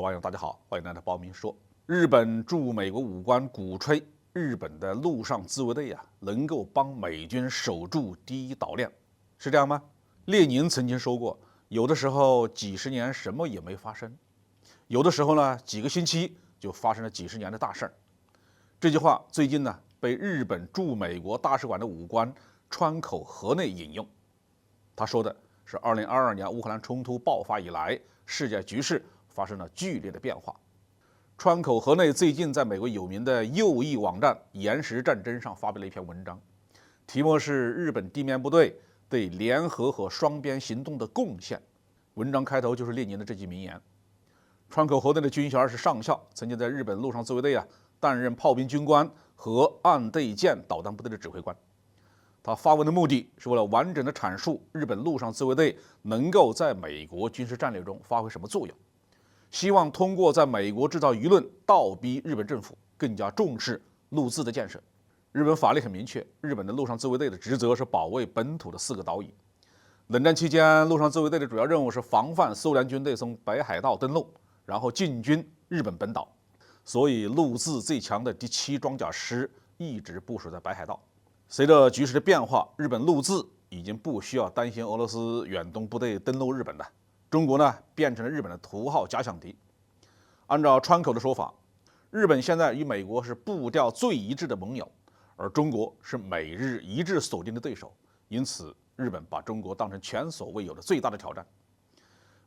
网友大家好，欢迎来到包明说。日本驻美国武官鼓吹日本的陆上自卫队能够帮美军守住第一岛链，是这样吗？列宁曾经说过，有的时候几十年什么也没发生，有的时候呢几个星期就发生了几十年的大事儿。这句话最近呢被日本驻美国大使馆的武官川口和内引用，他说的是2022年乌克兰冲突爆发以来，世界局势发生了剧烈的变化。川口和内最近在美国有名的右翼网站岩石战争上发表了一篇文章，题目是日本地面部队对联合和双边行动的贡献。文章开头就是列宁的这句名言。川口和内的军衔是上校，曾经在日本陆上自卫队担任炮兵军官和岸对舰导弹部队的指挥官。他发文的目的是为了完整的阐述日本陆上自卫队能够在美国军事战略中发挥什么作用，希望通过在美国制造舆论，倒逼日本政府更加重视陆自的建设。日本法律很明确，日本的陆上自卫队的职责是保卫本土的4个岛屿。冷战期间，陆上自卫队的主要任务是防范苏联军队从北海道登陆，然后进军日本本岛。所以陆自最强的第7装甲师一直部署在北海道。随着局势的变化，日本陆自已经不需要担心俄罗斯远东部队登陆日本了。中国呢，变成了日本的头号假想敌。按照川口的说法，日本现在与美国是步调最一致的盟友，而中国是美日一致锁定的对手，因此日本把中国当成前所未有的最大的挑战。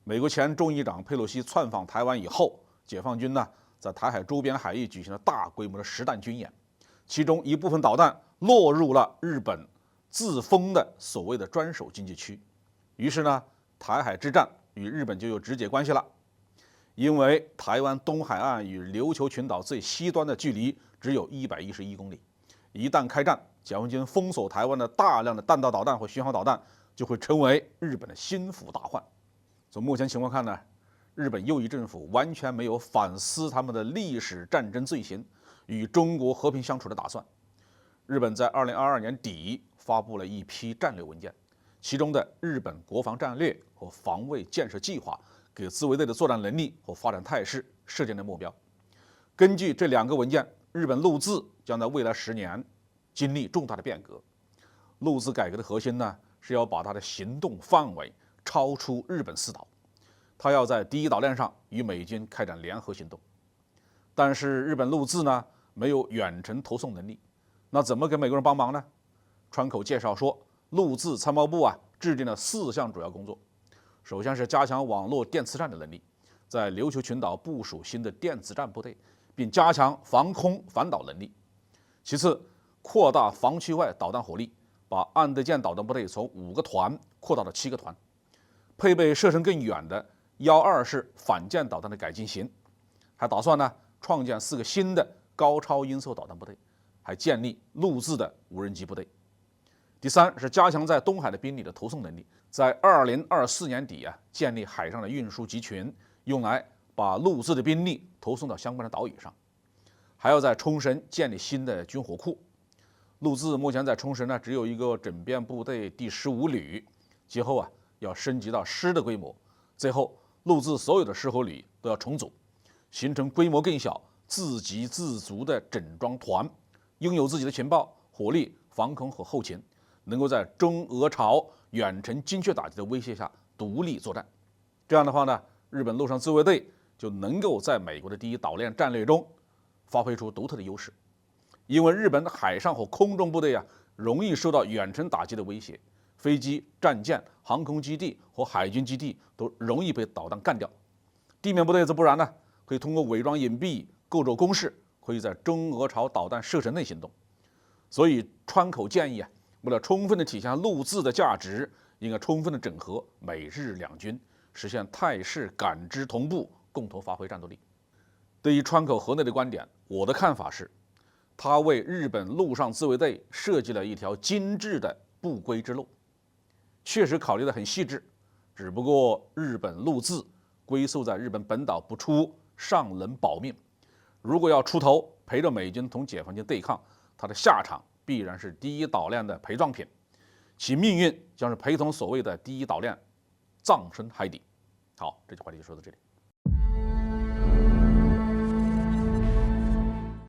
美国前众议长佩洛西窜访台湾以后，解放军呢在台海周边海域举行了大规模的实弹军演，其中一部分导弹落入了日本自封的所谓的专属经济区，于是呢，台海之战与日本就有直接关系了。因为台湾东海岸与琉球群岛最西端的距离只有111公里，一旦开战，解放军封锁台湾的大量的弹道导弹或巡航导弹就会成为日本的心腹大患。从目前情况看呢，日本右翼政府完全没有反思他们的历史战争罪行，与中国和平相处的打算。日本在2022年底发布了一批战略文件，其中的日本国防战略和防卫建设计划给自卫队的作战能力和发展态势设定了目标。根据这2个文件，日本陆自将在未来10年经历重大的变革。陆自改革的核心呢，是要把它的行动范围超出日本4岛，它要在第一岛链上与美军开展联合行动。但是日本陆自呢，没有远程投送能力，那怎么给美国人帮忙呢？川口介绍说，陆自参谋部制定了4项主要工作。首先是加强网络电磁战的能力，在琉球群岛部署新的电子战部队，并加强防空反导能力。其次，扩大防区外导弹火力，把岸对舰导弹部队从5个团扩大到7个团，配备射程更远的1.2式反舰导弹的改进型，还打算呢创建4个新的高超音速导弹部队，还建立陆自的无人机部队。第三是加强在东海的兵力的投送能力，在2024年底建立海上的运输集群，用来把陆自的兵力投送到相关的岛屿上。还要在冲绳建立新的军火库。陆自目前在冲绳呢只有一个整编部队第15旅，今后要升级到师的规模，最后陆自所有的师和旅都要重组，形成规模更小、自给自足的整装团，拥有自己的情报、火力、防空和后勤，能够在中俄朝远程精确打击的威胁下独立作战。这样的话呢，日本陆上自卫队就能够在美国的第一岛链战略中发挥出独特的优势。因为日本的海上和空中部队容易受到远程打击的威胁，飞机、战舰、航空基地和海军基地都容易被导弹干掉。地面部队则不然呢，可以通过伪装隐蔽、构筑工事，可以在中俄朝导弹射程内行动。所以川口建议为了充分的体现陆自的价值，应该充分的整合美日两军，实现态势感知同步，共同发挥战斗力。对于川口和内的观点，我的看法是，他为日本陆上自卫队设计了一条精致的不归之路，确实考虑得很细致，只不过日本陆自龟缩在日本本岛不出，尚能保命。如果要出头陪着美军同解放军对抗，他的下场必然是第一岛链的陪葬品，其命运将是陪同所谓的第一岛链葬身海底。好，这期话题就说到这里。